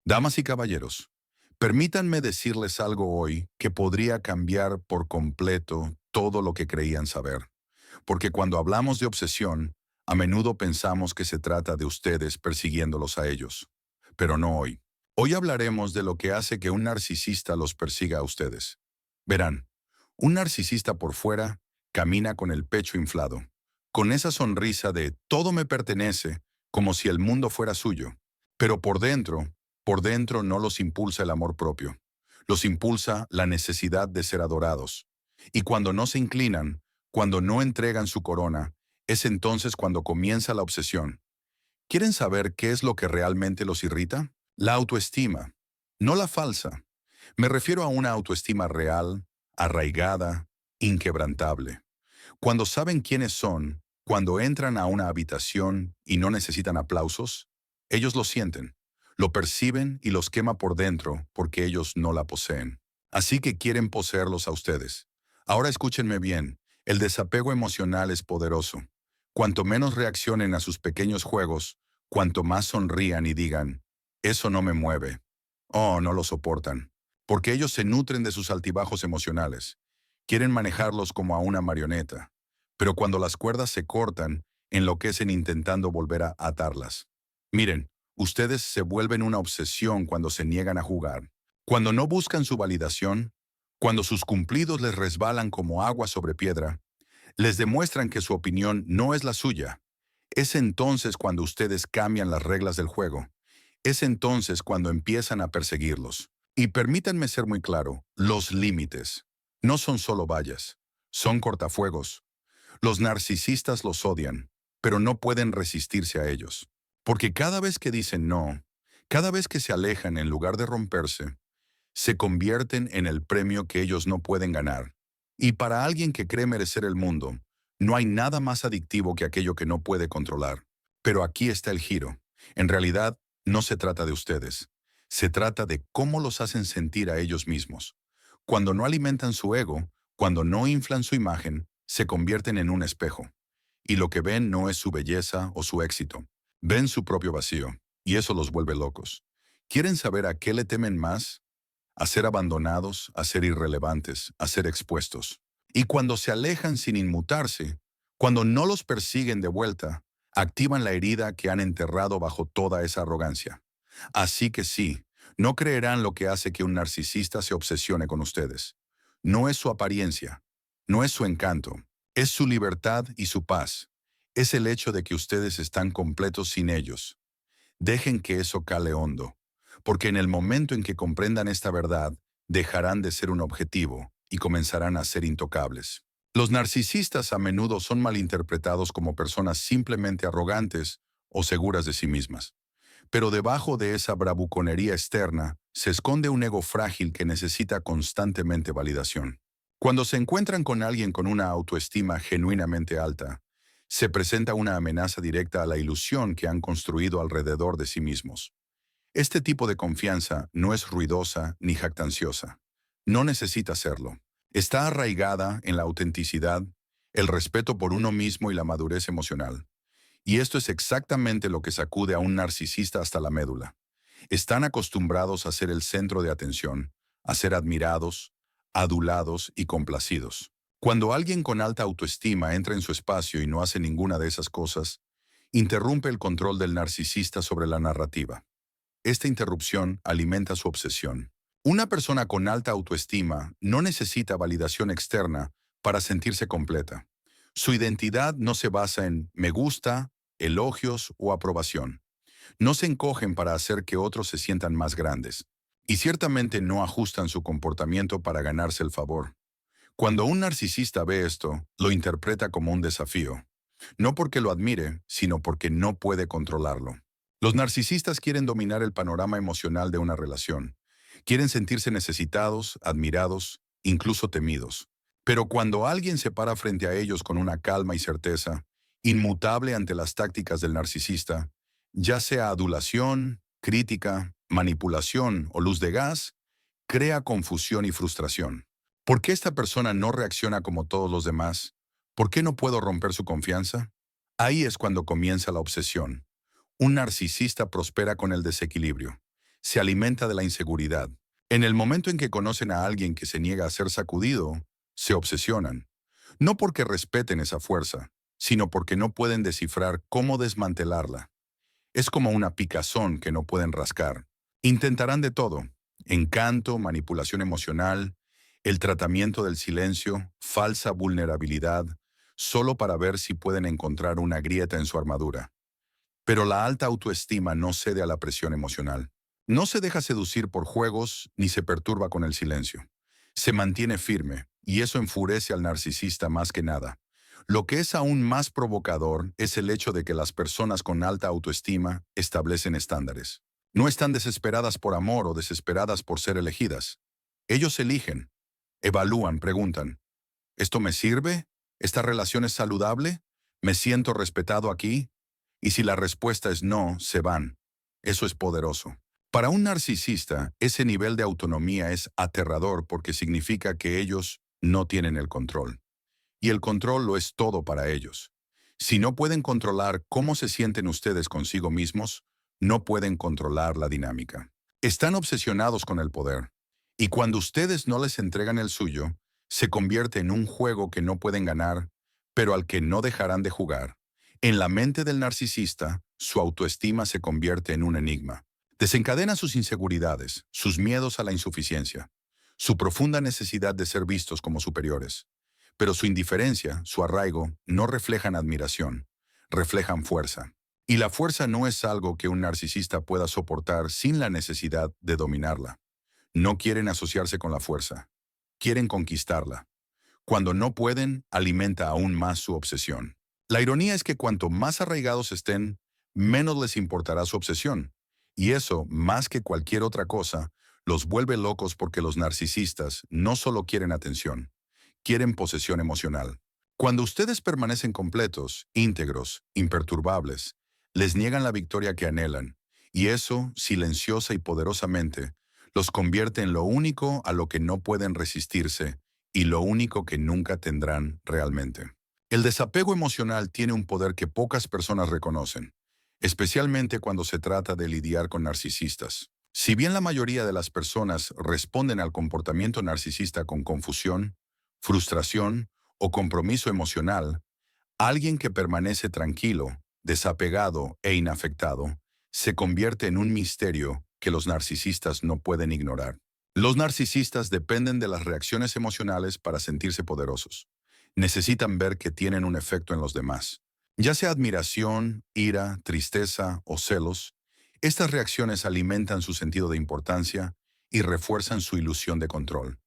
Damas y caballeros, permítanme decirles algo hoy que podría cambiar por completo todo lo que creían saber. Porque cuando hablamos de obsesión, a menudo pensamos que se trata de ustedes persiguiéndolos a ellos. Pero no hoy. Hoy hablaremos de lo que hace que un narcisista los persiga a ustedes. Verán, un narcisista por fuera camina con el pecho inflado, con esa sonrisa de todo me pertenece, como si el mundo fuera suyo. Pero por dentro no los impulsa el amor propio. Los impulsa la necesidad de ser adorados. Y cuando no se inclinan, cuando no entregan su corona, es entonces cuando comienza la obsesión. ¿Quieren saber qué es lo que realmente los irrita? La autoestima, no la falsa. Me refiero a una autoestima real, arraigada, inquebrantable. Cuando saben quiénes son, cuando entran a una habitación y no necesitan aplausos, ellos lo sienten, lo perciben y los quema por dentro porque ellos no la poseen. Así que quieren poseerlos a ustedes. Ahora escúchenme bien, el desapego emocional es poderoso. Cuanto menos reaccionen a sus pequeños juegos, cuanto más sonrían y digan, eso no me mueve. Oh, no lo soportan. Porque ellos se nutren de sus altibajos emocionales. Quieren manejarlos como a una marioneta. Pero cuando las cuerdas se cortan, enloquecen intentando volver a atarlas. Miren, ustedes se vuelven una obsesión cuando se niegan a jugar. Cuando no buscan su validación, cuando sus cumplidos les resbalan como agua sobre piedra, les demuestran que su opinión no es la suya. Es entonces cuando ustedes cambian las reglas del juego. Es entonces cuando empiezan a perseguirlos. Y permítanme ser muy claro, los límites no son solo vallas, son cortafuegos. Los narcisistas los odian, pero no pueden resistirse a ellos. Porque cada vez que dicen no, cada vez que se alejan en lugar de romperse, se convierten en el premio que ellos no pueden ganar. Y para alguien que cree merecer el mundo, no hay nada más adictivo que aquello que no puede controlar. Pero aquí está el giro. En realidad, no se trata de ustedes. Se trata de cómo los hacen sentir a ellos mismos. Cuando no alimentan su ego, cuando no inflan su imagen, se convierten en un espejo. Y lo que ven no es su belleza o su éxito. Ven su propio vacío, y eso los vuelve locos. ¿Quieren saber a qué le temen más? A ser abandonados, a ser irrelevantes, a ser expuestos. Y cuando se alejan sin inmutarse, cuando no los persiguen de vuelta, activan la herida que han enterrado bajo toda esa arrogancia. Así que sí, no creerán lo que hace que un narcisista se obsesione con ustedes. No es su apariencia, no es su encanto, es su libertad y su paz. Es el hecho de que ustedes están completos sin ellos. Dejen que eso cale hondo, porque en el momento en que comprendan esta verdad, dejarán de ser un objetivo y comenzarán a ser intocables. Los narcisistas a menudo son malinterpretados como personas simplemente arrogantes o seguras de sí mismas. Pero debajo de esa bravuconería externa se esconde un ego frágil que necesita constantemente validación. Cuando se encuentran con alguien con una autoestima genuinamente alta, se presenta una amenaza directa a la ilusión que han construido alrededor de sí mismos. Este tipo de confianza no es ruidosa ni jactanciosa. No necesita serlo. Está arraigada en la autenticidad, el respeto por uno mismo y la madurez emocional. Y esto es exactamente lo que sacude a un narcisista hasta la médula. Están acostumbrados a ser el centro de atención, a ser admirados, adulados y complacidos. Cuando alguien con alta autoestima entra en su espacio y no hace ninguna de esas cosas, interrumpe el control del narcisista sobre la narrativa. Esta interrupción alimenta su obsesión. Una persona con alta autoestima no necesita validación externa para sentirse completa. Su identidad no se basa en me gusta, elogios o aprobación. No se encogen para hacer que otros se sientan más grandes. Y ciertamente no ajustan su comportamiento para ganarse el favor. Cuando un narcisista ve esto, lo interpreta como un desafío. No porque lo admire, sino porque no puede controlarlo. Los narcisistas quieren dominar el panorama emocional de una relación. Quieren sentirse necesitados, admirados, incluso temidos. Pero cuando alguien se para frente a ellos con una calma y certeza, inmutable ante las tácticas del narcisista, ya sea adulación, crítica, manipulación o luz de gas, crea confusión y frustración. ¿Por qué esta persona no reacciona como todos los demás? ¿Por qué no puedo romper su confianza? Ahí es cuando comienza la obsesión. Un narcisista prospera con el desequilibrio. Se alimenta de la inseguridad. En el momento en que conocen a alguien que se niega a ser sacudido, se obsesionan. No porque respeten esa fuerza, sino porque no pueden descifrar cómo desmantelarla. Es como una picazón que no pueden rascar. Intentarán de todo: encanto, manipulación emocional, el tratamiento del silencio, falsa vulnerabilidad, solo para ver si pueden encontrar una grieta en su armadura. Pero la alta autoestima no cede a la presión emocional. No se deja seducir por juegos ni se perturba con el silencio. Se mantiene firme, y eso enfurece al narcisista más que nada. Lo que es aún más provocador es el hecho de que las personas con alta autoestima establecen estándares. No están desesperadas por amor o desesperadas por ser elegidas. Ellos eligen, evalúan, preguntan: ¿esto me sirve? ¿Esta relación es saludable? ¿Me siento respetado aquí? Y si la respuesta es no, se van. Eso es poderoso. Para un narcisista, ese nivel de autonomía es aterrador porque significa que ellos no tienen el control. Y el control lo es todo para ellos. Si no pueden controlar cómo se sienten ustedes consigo mismos, no pueden controlar la dinámica. Están obsesionados con el poder. Y cuando ustedes no les entregan el suyo, se convierte en un juego que no pueden ganar, pero al que no dejarán de jugar. En la mente del narcisista, su autoestima se convierte en un enigma. Desencadena sus inseguridades, sus miedos a la insuficiencia, su profunda necesidad de ser vistos como superiores. Pero su indiferencia, su arraigo, no reflejan admiración, reflejan fuerza. Y la fuerza no es algo que un narcisista pueda soportar sin la necesidad de dominarla. No quieren asociarse con la fuerza, quieren conquistarla. Cuando no pueden, alimenta aún más su obsesión. La ironía es que cuanto más arraigados estén, menos les importará su obsesión. Y eso, más que cualquier otra cosa, los vuelve locos porque los narcisistas no solo quieren atención, quieren posesión emocional. Cuando ustedes permanecen completos, íntegros, imperturbables, les niegan la victoria que anhelan, y eso, silenciosa y poderosamente, los convierte en lo único a lo que no pueden resistirse y lo único que nunca tendrán realmente. El desapego emocional tiene un poder que pocas personas reconocen, especialmente cuando se trata de lidiar con narcisistas. Si bien la mayoría de las personas responden al comportamiento narcisista con confusión, frustración o compromiso emocional, alguien que permanece tranquilo, desapegado e inafectado se convierte en un misterio que los narcisistas no pueden ignorar. Los narcisistas dependen de las reacciones emocionales para sentirse poderosos. Necesitan ver que tienen un efecto en los demás. Ya sea admiración, ira, tristeza o celos, estas reacciones alimentan su sentido de importancia y refuerzan su ilusión de control.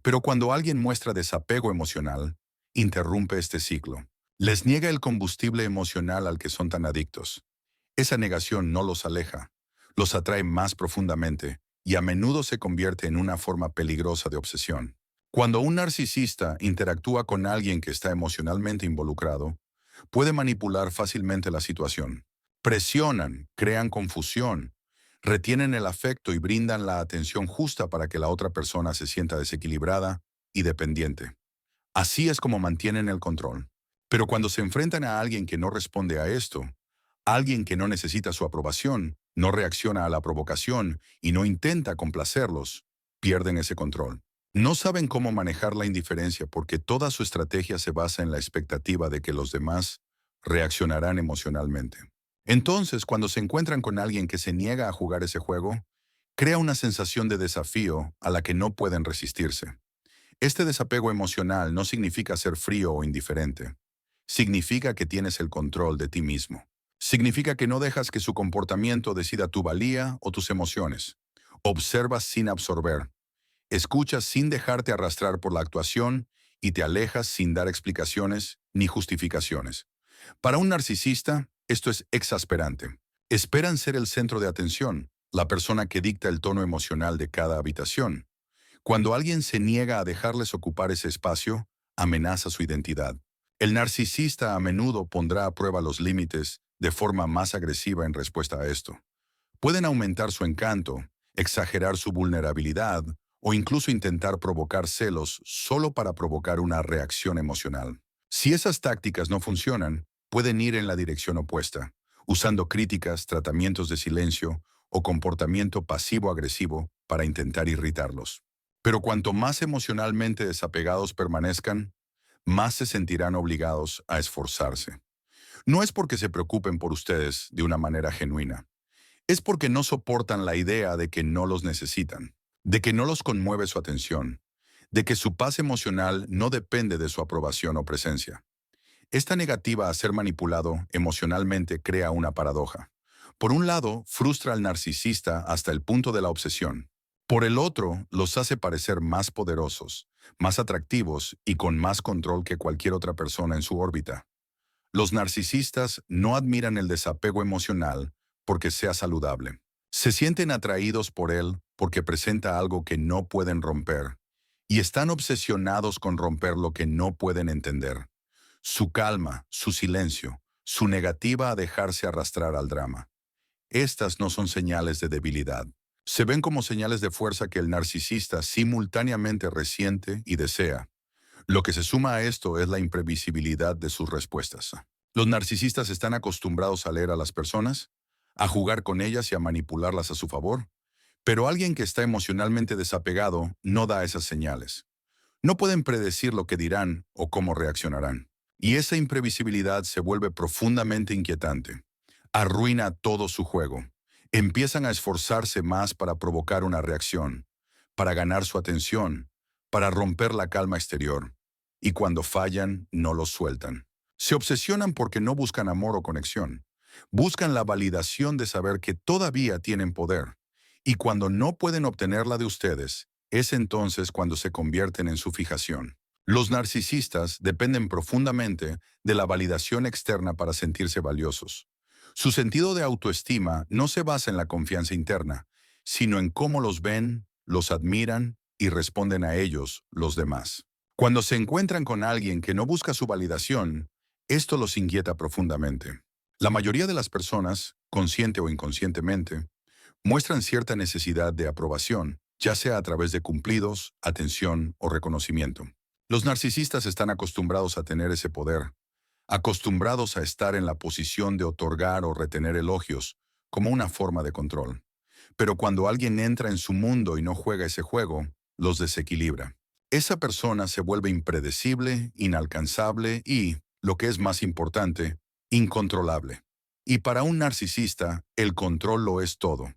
Pero cuando alguien muestra desapego emocional, interrumpe este ciclo. Les niega el combustible emocional al que son tan adictos. Esa negación no los aleja, los atrae más profundamente y a menudo se convierte en una forma peligrosa de obsesión. Cuando un narcisista interactúa con alguien que está emocionalmente involucrado, puede manipular fácilmente la situación. Presionan, crean confusión, retienen el afecto y brindan la atención justa para que la otra persona se sienta desequilibrada y dependiente. Así es como mantienen el control. Pero cuando se enfrentan a alguien que no responde a esto, alguien que no necesita su aprobación, no reacciona a la provocación y no intenta complacerlos, pierden ese control. No saben cómo manejar la indiferencia porque toda su estrategia se basa en la expectativa de que los demás reaccionarán emocionalmente. Entonces, cuando se encuentran con alguien que se niega a jugar ese juego, crea una sensación de desafío a la que no pueden resistirse. Este desapego emocional no significa ser frío o indiferente. Significa que tienes el control de ti mismo. Significa que no dejas que su comportamiento decida tu valía o tus emociones. Observas sin absorber. Escuchas sin dejarte arrastrar por la actuación y te alejas sin dar explicaciones ni justificaciones. Para un narcisista, esto es exasperante. Esperan ser el centro de atención, la persona que dicta el tono emocional de cada habitación. Cuando alguien se niega a dejarles ocupar ese espacio, amenaza su identidad. El narcisista a menudo pondrá a prueba los límites de forma más agresiva en respuesta a esto. Pueden aumentar su encanto, exagerar su vulnerabilidad o incluso intentar provocar celos solo para provocar una reacción emocional. Si esas tácticas no funcionan, pueden ir en la dirección opuesta, usando críticas, tratamientos de silencio o comportamiento pasivo-agresivo para intentar irritarlos. Pero cuanto más emocionalmente desapegados permanezcan, más se sentirán obligados a esforzarse. No es porque se preocupen por ustedes de una manera genuina. Es porque no soportan la idea de que no los necesitan, de que no los conmueve su atención, de que su paz emocional no depende de su aprobación o presencia. Esta negativa a ser manipulado emocionalmente crea una paradoja. Por un lado, frustra al narcisista hasta el punto de la obsesión. Por el otro, los hace parecer más poderosos, más atractivos y con más control que cualquier otra persona en su órbita. Los narcisistas no admiran el desapego emocional porque sea saludable. Se sienten atraídos por él porque presenta algo que no pueden romper y están obsesionados con romper lo que no pueden entender. Su calma, su silencio, su negativa a dejarse arrastrar al drama. Estas no son señales de debilidad. Se ven como señales de fuerza que el narcisista simultáneamente resiente y desea. Lo que se suma a esto es la imprevisibilidad de sus respuestas. Los narcisistas están acostumbrados a leer a las personas, a jugar con ellas y a manipularlas a su favor, pero alguien que está emocionalmente desapegado no da esas señales. No pueden predecir lo que dirán o cómo reaccionarán. Y esa imprevisibilidad se vuelve profundamente inquietante. Arruina todo su juego. Empiezan a esforzarse más para provocar una reacción, para ganar su atención, para romper la calma exterior. Y cuando fallan, no los sueltan. Se obsesionan porque no buscan amor o conexión. Buscan la validación de saber que todavía tienen poder. Y cuando no pueden obtenerla de ustedes, es entonces cuando se convierten en su fijación. Los narcisistas dependen profundamente de la validación externa para sentirse valiosos. Su sentido de autoestima no se basa en la confianza interna, sino en cómo los ven, los admiran y responden a ellos los demás. Cuando se encuentran con alguien que no busca su validación, esto los inquieta profundamente. La mayoría de las personas, consciente o inconscientemente, muestran cierta necesidad de aprobación, ya sea a través de cumplidos, atención o reconocimiento. Los narcisistas están acostumbrados a tener ese poder, acostumbrados a estar en la posición de otorgar o retener elogios, como una forma de control. Pero cuando alguien entra en su mundo y no juega ese juego, los desequilibra. Esa persona se vuelve impredecible, inalcanzable y, lo que es más importante, incontrolable. Y para un narcisista, el control lo es todo.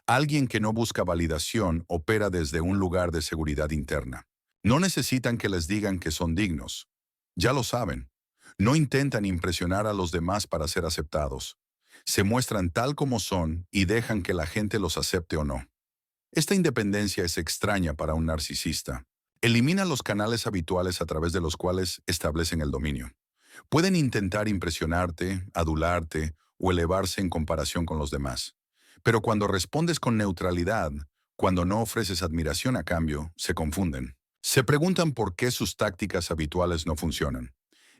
Alguien que no busca validación opera desde un lugar de seguridad interna. No necesitan que les digan que son dignos. Ya lo saben. No intentan impresionar a los demás para ser aceptados. Se muestran tal como son y dejan que la gente los acepte o no. Esta independencia es extraña para un narcisista. Elimina los canales habituales a través de los cuales establecen el dominio. Pueden intentar impresionarte, adularte o elevarse en comparación con los demás. Pero cuando respondes con neutralidad, cuando no ofreces admiración a cambio, se confunden. Se preguntan por qué sus tácticas habituales no funcionan.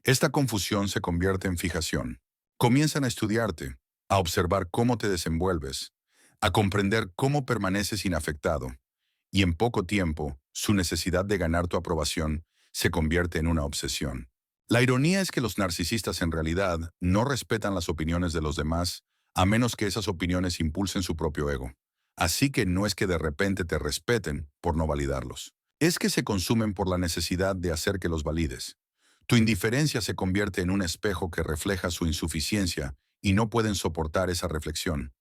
Esta confusión se convierte en fijación. Comienzan a estudiarte, a observar cómo te desenvuelves, a comprender cómo permaneces inafectado. Y en poco tiempo, su necesidad de ganar tu aprobación se convierte en una obsesión. La ironía es que los narcisistas en realidad no respetan las opiniones de los demás, a menos que esas opiniones impulsen su propio ego. Así que no es que de repente te respeten por no validarlos. Es que se consumen por la necesidad de hacer que los valides. Tu indiferencia se convierte en un espejo que refleja su insuficiencia y no pueden soportar esa reflexión.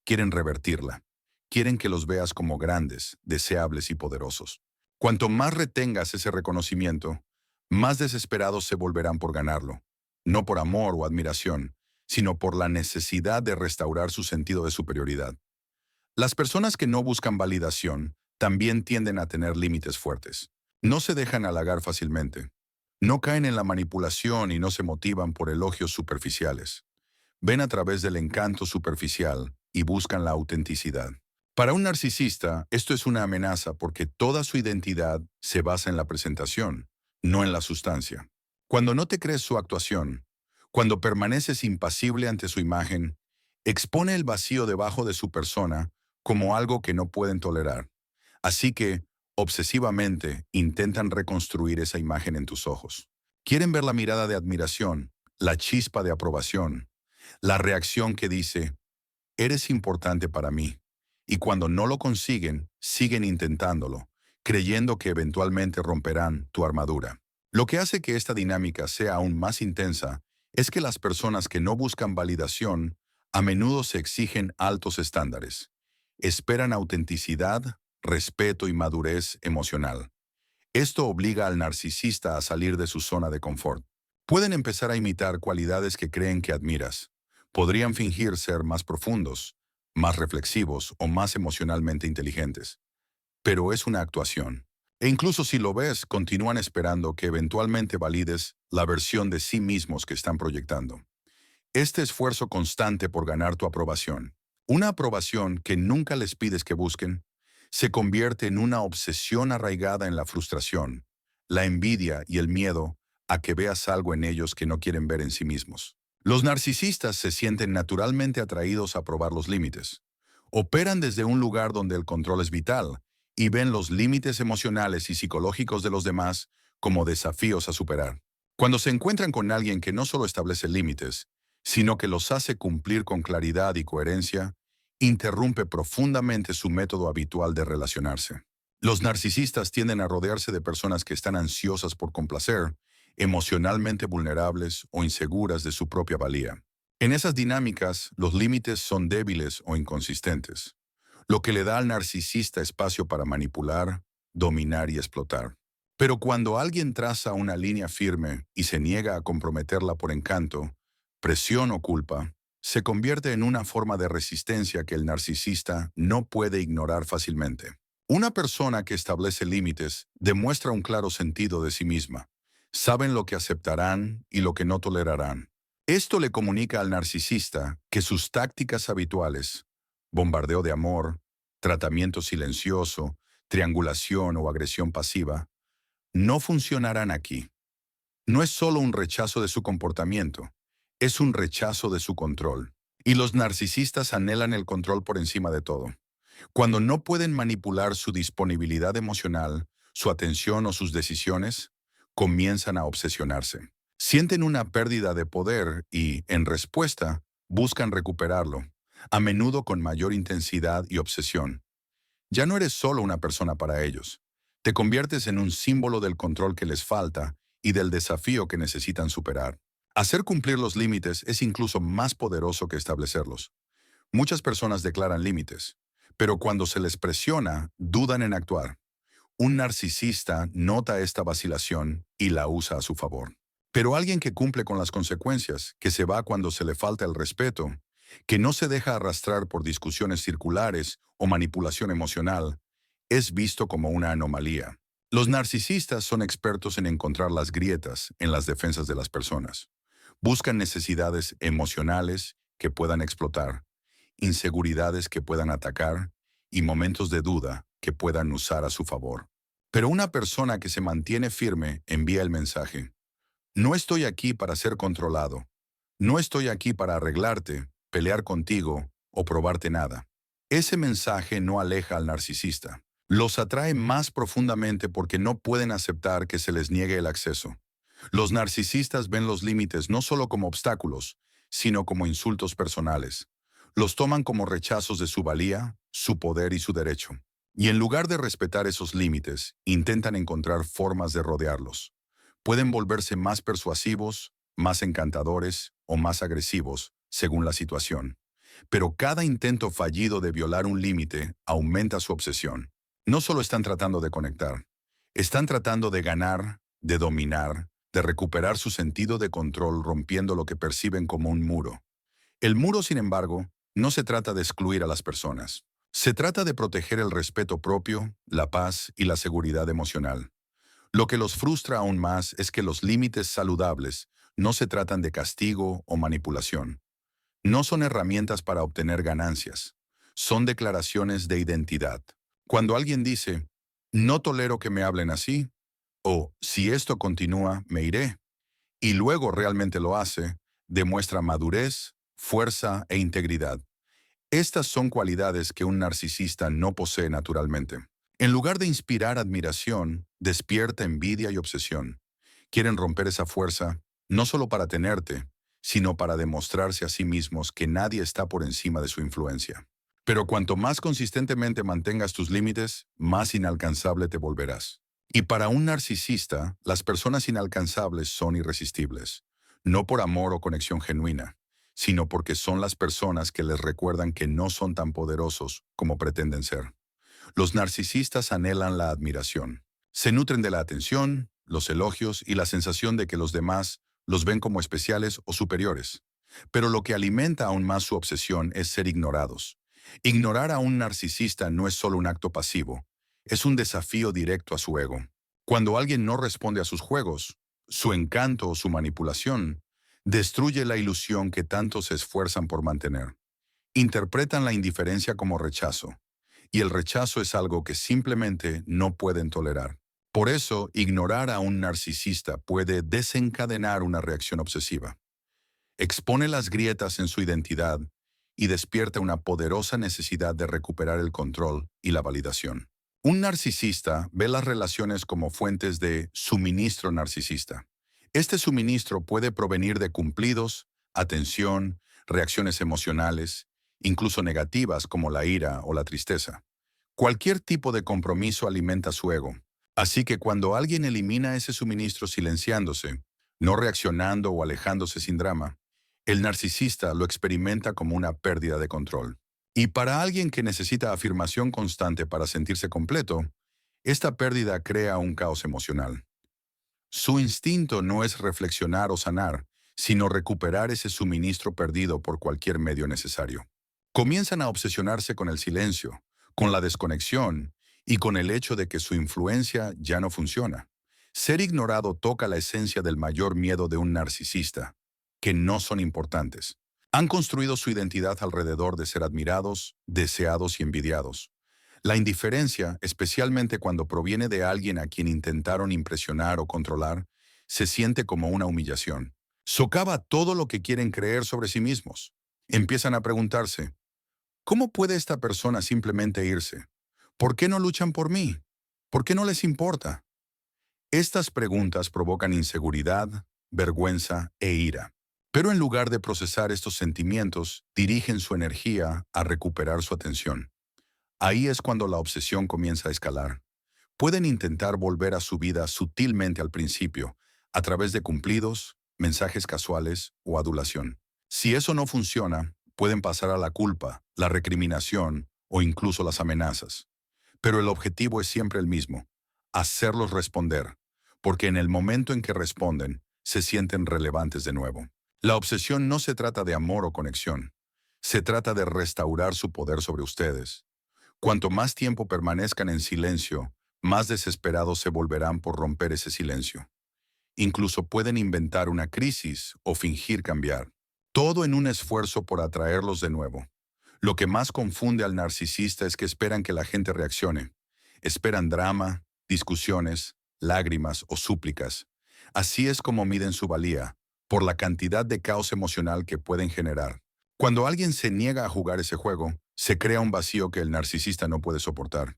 Quieren revertirla. Quieren que los veas como grandes, deseables y poderosos. Cuanto más retengas ese reconocimiento, más desesperados se volverán por ganarlo. No por amor o admiración, sino por la necesidad de restaurar su sentido de superioridad. Las personas que no buscan validación también tienden a tener límites fuertes. No se dejan halagar fácilmente. No caen en la manipulación y no se motivan por elogios superficiales. Ven a través del encanto superficial y buscan la autenticidad. Para un narcisista, esto es una amenaza porque toda su identidad se basa en la presentación, no en la sustancia. Cuando no te crees su actuación, cuando permaneces impasible ante su imagen, expone el vacío debajo de su persona como algo que no pueden tolerar. Así que, obsesivamente, intentan reconstruir esa imagen en tus ojos. Quieren ver la mirada de admiración, la chispa de aprobación, la reacción que dice, eres importante para mí, Y cuando no lo consiguen, siguen intentándolo, creyendo que eventualmente romperán tu armadura. Lo que hace que esta dinámica sea aún más intensa es que las personas que no buscan validación a menudo se exigen altos estándares. Esperan autenticidad, respeto y madurez emocional. Esto obliga al narcisista a salir de su zona de confort. Pueden empezar a imitar cualidades que creen que admiras. Podrían fingir ser más profundos, más reflexivos o más emocionalmente inteligentes. Pero es una actuación. E incluso si lo ves, continúan esperando que eventualmente valides la versión de sí mismos que están proyectando. Este esfuerzo constante por ganar tu aprobación, una aprobación que nunca les pides que busquen, se convierte en una obsesión arraigada en la frustración, la envidia y el miedo a que veas algo en ellos que no quieren ver en sí mismos. Los narcisistas se sienten naturalmente atraídos a probar los límites. Operan desde un lugar donde el control es vital y ven los límites emocionales y psicológicos de los demás como desafíos a superar. Cuando se encuentran con alguien que no solo establece límites, sino que los hace cumplir con claridad y coherencia, interrumpe profundamente su método habitual de relacionarse. Los narcisistas tienden a rodearse de personas que están ansiosas por complacer, emocionalmente vulnerables o inseguras de su propia valía. En esas dinámicas, los límites son débiles o inconsistentes, lo que le da al narcisista espacio para manipular, dominar y explotar. Pero cuando alguien traza una línea firme y se niega a comprometerla por encanto, presión o culpa, se convierte en una forma de resistencia que el narcisista no puede ignorar fácilmente. Una persona que establece límites demuestra un claro sentido de sí misma. Saben lo que aceptarán y lo que no tolerarán. Esto le comunica al narcisista que sus tácticas habituales, bombardeo de amor, tratamiento silencioso, triangulación o agresión pasiva, no funcionarán aquí. No es solo un rechazo de su comportamiento, es un rechazo de su control. Y los narcisistas anhelan el control por encima de todo. Cuando no pueden manipular su disponibilidad emocional, su atención o sus decisiones, comienzan a obsesionarse. Sienten una pérdida de poder y, en respuesta, buscan recuperarlo, a menudo con mayor intensidad y obsesión. Ya no eres solo una persona para ellos. Te conviertes en un símbolo del control que les falta y del desafío que necesitan superar. Hacer cumplir los límites es incluso más poderoso que establecerlos. Muchas personas declaran límites, pero cuando se les presiona, dudan en actuar. Un narcisista nota esta vacilación y la usa a su favor. Pero alguien que cumple con las consecuencias, que se va cuando se le falta el respeto, que no se deja arrastrar por discusiones circulares o manipulación emocional, es visto como una anomalía. Los narcisistas son expertos en encontrar las grietas en las defensas de las personas. Buscan necesidades emocionales que puedan explotar, inseguridades que puedan atacar y momentos de duda que puedan usar a su favor. Pero una persona que se mantiene firme envía el mensaje: no estoy aquí para ser controlado. No estoy aquí para arreglarte, pelear contigo o probarte nada. Ese mensaje no aleja al narcisista. Los atrae más profundamente porque no pueden aceptar que se les niegue el acceso. Los narcisistas ven los límites no solo como obstáculos, sino como insultos personales. Los toman como rechazos de su valía, su poder y su derecho. Y en lugar de respetar esos límites, intentan encontrar formas de rodearlos. Pueden volverse más persuasivos, más encantadores o más agresivos, según la situación. Pero cada intento fallido de violar un límite aumenta su obsesión. No solo están tratando de conectar, están tratando de ganar, de dominar, de recuperar su sentido de control rompiendo lo que perciben como un muro. El muro, sin embargo, no se trata de excluir a las personas. Se trata de proteger el respeto propio, la paz y la seguridad emocional. Lo que los frustra aún más es que los límites saludables no se tratan de castigo o manipulación. No son herramientas para obtener ganancias. Son declaraciones de identidad. Cuando alguien dice, no tolero que me hablen así, o si esto continúa, me iré, y luego realmente lo hace, demuestra madurez, fuerza e integridad. Estas son cualidades que un narcisista no posee naturalmente. En lugar de inspirar admiración, despierta envidia y obsesión. Quieren romper esa fuerza, no solo para tenerte, sino para demostrarse a sí mismos que nadie está por encima de su influencia. Pero cuanto más consistentemente mantengas tus límites, más inalcanzable te volverás. Y para un narcisista, las personas inalcanzables son irresistibles, no por amor o conexión genuina, sino porque son las personas que les recuerdan que no son tan poderosos como pretenden ser. Los narcisistas anhelan la admiración. Se nutren de la atención, los elogios y la sensación de que los demás los ven como especiales o superiores. Pero lo que alimenta aún más su obsesión es ser ignorados. Ignorar a un narcisista no es solo un acto pasivo, es un desafío directo a su ego. Cuando alguien no responde a sus juegos, su encanto o su manipulación, destruye la ilusión que tanto se esfuerzan por mantener. Interpretan la indiferencia como rechazo, y el rechazo es algo que simplemente no pueden tolerar. Por eso, ignorar a un narcisista puede desencadenar una reacción obsesiva. Expone las grietas en su identidad y despierta una poderosa necesidad de recuperar el control y la validación. Un narcisista ve las relaciones como fuentes de suministro narcisista. Este suministro puede provenir de cumplidos, atención, reacciones emocionales, incluso negativas como la ira o la tristeza. Cualquier tipo de compromiso alimenta su ego. Así que cuando alguien elimina ese suministro silenciándose, no reaccionando o alejándose sin drama, el narcisista lo experimenta como una pérdida de control. Y para alguien que necesita afirmación constante para sentirse completo, esta pérdida crea un caos emocional. Su instinto no es reflexionar o sanar, sino recuperar ese suministro perdido por cualquier medio necesario. Comienzan a obsesionarse con el silencio, con la desconexión y con el hecho de que su influencia ya no funciona. Ser ignorado toca la esencia del mayor miedo de un narcisista, que no son importantes. Han construido su identidad alrededor de ser admirados, deseados y envidiados. La indiferencia, especialmente cuando proviene de alguien a quien intentaron impresionar o controlar, se siente como una humillación. Socava todo lo que quieren creer sobre sí mismos. Empiezan a preguntarse, ¿cómo puede esta persona simplemente irse? ¿Por qué no luchan por mí? ¿Por qué no les importa? Estas preguntas provocan inseguridad, vergüenza e ira. Pero en lugar de procesar estos sentimientos, dirigen su energía a recuperar su atención. Ahí es cuando la obsesión comienza a escalar. Pueden intentar volver a su vida sutilmente al principio, a través de cumplidos, mensajes casuales o adulación. Si eso no funciona, pueden pasar a la culpa, la recriminación o incluso las amenazas. Pero el objetivo es siempre el mismo, hacerlos responder, porque en el momento en que responden, se sienten relevantes de nuevo. La obsesión no se trata de amor o conexión, se trata de restaurar su poder sobre ustedes. Cuanto más tiempo permanezcan en silencio, más desesperados se volverán por romper ese silencio. Incluso pueden inventar una crisis o fingir cambiar. Todo en un esfuerzo por atraerlos de nuevo. Lo que más confunde al narcisista es que esperan que la gente reaccione. Esperan drama, discusiones, lágrimas o súplicas. Así es como miden su valía, por la cantidad de caos emocional que pueden generar. Cuando alguien se niega a jugar ese juego, se crea un vacío que el narcisista no puede soportar.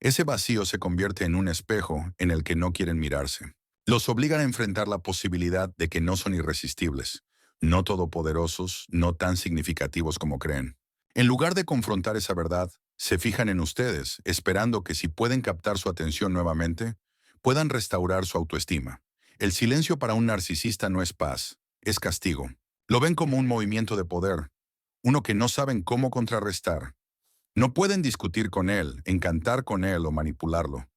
Ese vacío se convierte en un espejo en el que no quieren mirarse. Los obligan a enfrentar la posibilidad de que no son irresistibles, no todopoderosos, no tan significativos como creen. En lugar de confrontar esa verdad, se fijan en ustedes, esperando que si pueden captar su atención nuevamente, puedan restaurar su autoestima. El silencio para un narcisista no es paz, es castigo. Lo ven como un movimiento de poder, uno que no saben cómo contrarrestar. No pueden discutir con él, encantar con él o manipularlo.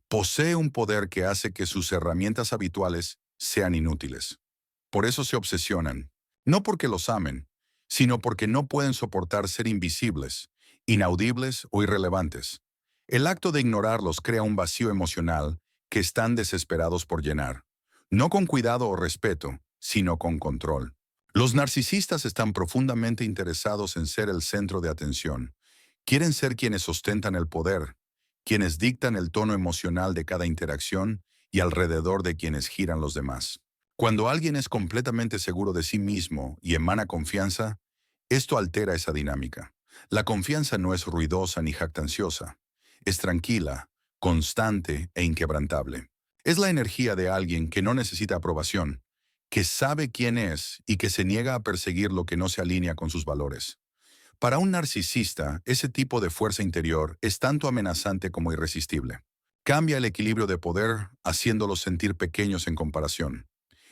Posee un poder que hace que sus herramientas habituales sean inútiles. Por eso se obsesionan, no porque los amen, sino porque no pueden soportar ser invisibles, inaudibles o irrelevantes. El acto de ignorarlos crea un vacío emocional que están desesperados por llenar, no con cuidado o respeto, sino con control. Los narcisistas están profundamente interesados en ser el centro de atención. Quieren ser quienes ostentan el poder, quienes dictan el tono emocional de cada interacción y alrededor de quienes giran los demás. Cuando alguien es completamente seguro de sí mismo y emana confianza, esto altera esa dinámica. La confianza no es ruidosa ni jactanciosa. Es tranquila, constante e inquebrantable. Es la energía de alguien que no necesita aprobación, que sabe quién es y que se niega a perseguir lo que no se alinea con sus valores. Para un narcisista, ese tipo de fuerza interior es tanto amenazante como irresistible. Cambia el equilibrio de poder, haciéndolos sentir pequeños en comparación.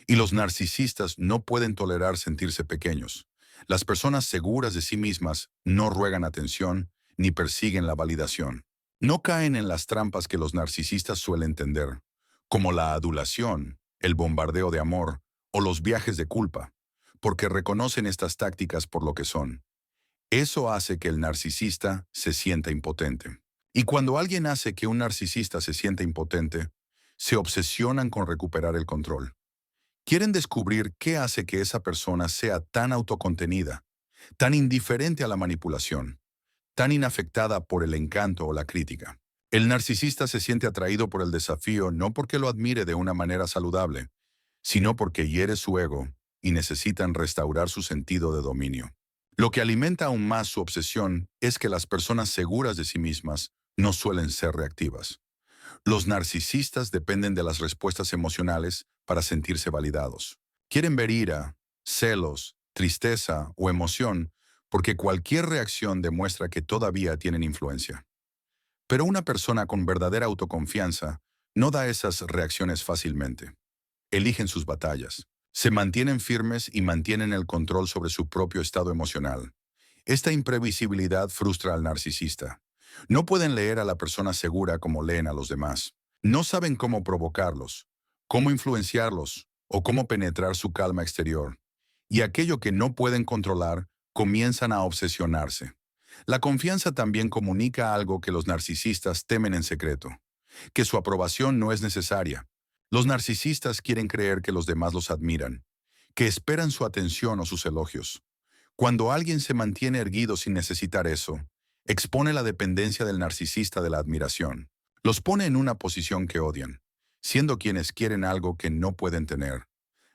Y los narcisistas no pueden tolerar sentirse pequeños. Las personas seguras de sí mismas no ruegan atención ni persiguen la validación. No caen en las trampas que los narcisistas suelen tender, como la adulación, el bombardeo de amor o los viajes de culpa, porque reconocen estas tácticas por lo que son. Eso hace que el narcisista se sienta impotente. Y cuando alguien hace que un narcisista se sienta impotente, se obsesionan con recuperar el control. Quieren descubrir qué hace que esa persona sea tan autocontenida, tan indiferente a la manipulación, tan inafectada por el encanto o la crítica. El narcisista se siente atraído por el desafío no porque lo admire de una manera saludable, sino porque hiere su ego y necesitan restaurar su sentido de dominio. Lo que alimenta aún más su obsesión es que las personas seguras de sí mismas no suelen ser reactivas. Los narcisistas dependen de las respuestas emocionales para sentirse validados. Quieren ver ira, celos, tristeza o emoción porque cualquier reacción demuestra que todavía tienen influencia. Pero una persona con verdadera autoconfianza no da esas reacciones fácilmente. Eligen sus batallas. Se mantienen firmes y mantienen el control sobre su propio estado emocional. Esta imprevisibilidad frustra al narcisista. No pueden leer a la persona segura como leen a los demás. No saben cómo provocarlos, cómo influenciarlos o cómo penetrar su calma exterior. Y aquello que no pueden controlar, comienzan a obsesionarse. La confianza también comunica algo que los narcisistas temen en secreto, que su aprobación no es necesaria. Los narcisistas quieren creer que los demás los admiran, que esperan su atención o sus elogios. Cuando alguien se mantiene erguido sin necesitar eso, expone la dependencia del narcisista de la admiración. Los pone en una posición que odian, siendo quienes quieren algo que no pueden tener.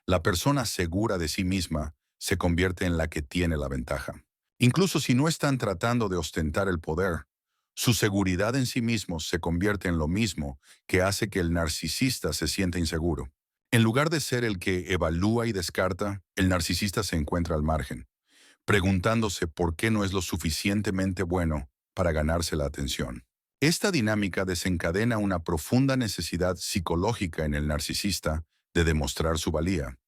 La persona segura de sí misma se convierte en la que tiene la ventaja. Incluso si no están tratando de ostentar el poder, su seguridad en sí mismos se convierte en lo mismo que hace que el narcisista se sienta inseguro. En lugar de ser el que evalúa y descarta, el narcisista se encuentra al margen, preguntándose por qué no es lo suficientemente bueno para ganarse la atención. Esta dinámica desencadena una profunda necesidad psicológica en el narcisista de demostrar su valía,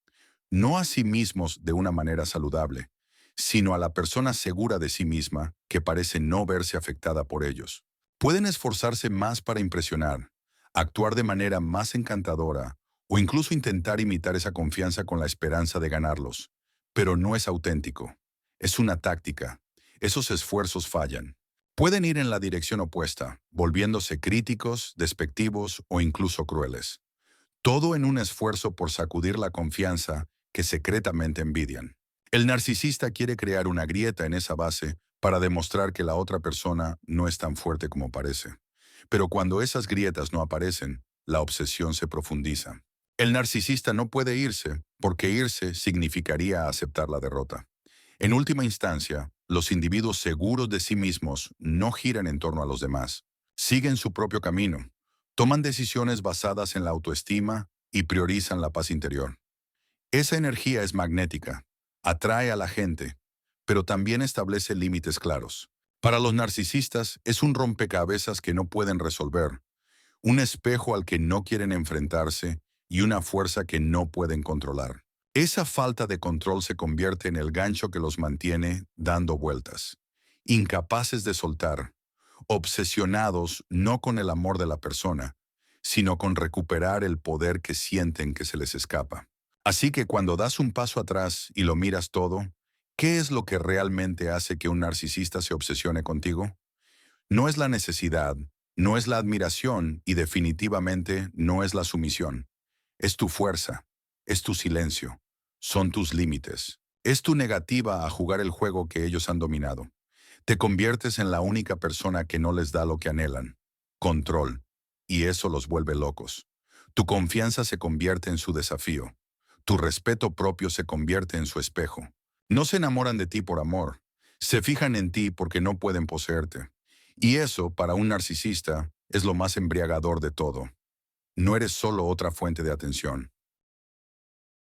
no a sí mismos de una manera saludable, sino a la persona segura de sí misma que parece no verse afectada por ellos. Pueden esforzarse más para impresionar, actuar de manera más encantadora o incluso intentar imitar esa confianza con la esperanza de ganarlos, pero no es auténtico. Es una táctica. Esos esfuerzos fallan. Pueden ir en la dirección opuesta, volviéndose críticos, despectivos o incluso crueles. Todo en un esfuerzo por sacudir la confianza que secretamente envidian. El narcisista quiere crear una grieta en esa base para demostrar que la otra persona no es tan fuerte como parece. Pero cuando esas grietas no aparecen, la obsesión se profundiza. El narcisista no puede irse, porque irse significaría aceptar la derrota. En última instancia, los individuos seguros de sí mismos no giran en torno a los demás. Siguen su propio camino, toman decisiones basadas en la autoestima y priorizan la paz interior. Esa energía es magnética, atrae a la gente, pero también establece límites claros. Para los narcisistas es un rompecabezas que no pueden resolver, un espejo al que no quieren enfrentarse y una fuerza que no pueden controlar. Esa falta de control se convierte en el gancho que los mantiene dando vueltas, incapaces de soltar, obsesionados no con el amor de la persona, sino con recuperar el poder que sienten que se les escapa. Así que cuando das un paso atrás y lo miras todo, ¿qué es lo que realmente hace que un narcisista se obsesione contigo? No es la necesidad, no es la admiración y definitivamente no es la sumisión. Es tu fuerza, es tu silencio, son tus límites, es tu negativa a jugar el juego que ellos han dominado. Te conviertes en la única persona que no les da lo que anhelan, control, y eso los vuelve locos. Tu confianza se convierte en su desafío. Tu respeto propio se convierte en su espejo. No se enamoran de ti por amor, se fijan en ti porque no pueden poseerte. Y eso, para un narcisista, es lo más embriagador de todo. No eres solo otra fuente de atención.